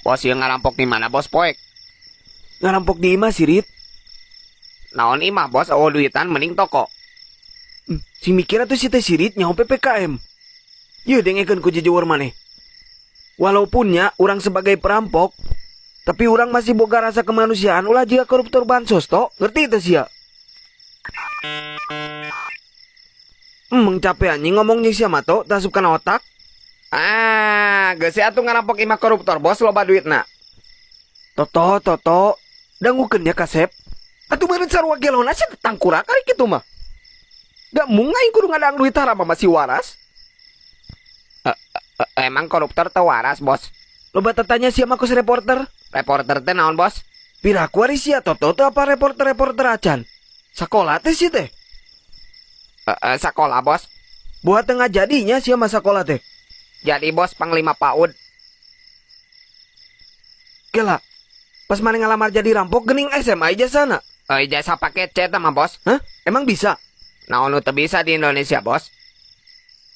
Bos yang ngarampok di mana bos poek? Ngarampok di imah sirit. Naon imah bos awo duitan mending toko. Si mikir atuh si teh sirit nyaho PPKM. Yeuh dengekeun ku jejeweur maneh. Walaupunnya orang sebagai perampok, tapi orang masih boga rasa kemanusiaan ulah jika koruptor bansos toh. Ngerti teh sia? Capek anjing ngomongnya siapa toh, tak suka otak. Geus atuh ngarampok imah koruptor bos loba duitna. Toto, dangukeun ya kasep. Atuh meureun sarua gelona sih tangkurak ari kitu mah. Gak mungai kudu ngadang duit harama masih waras. Emang koruptor teu waras bos? Loba tatanya siapa kus reporter. Reporter teh naon bos? Piraku ari sia Toto teh apa reporter acan. Sakola teh sih teh. Sakola bos. Buat tengah jadinya siapa sakola teh. Jadi bos panglima PAUD. Gila. Pas mana ngalamar jadi rampok gening SMA aja sana. Ijazah paket C mah bos. Hah? Emang bisa? Naon nu teu bisa di Indonesia bos?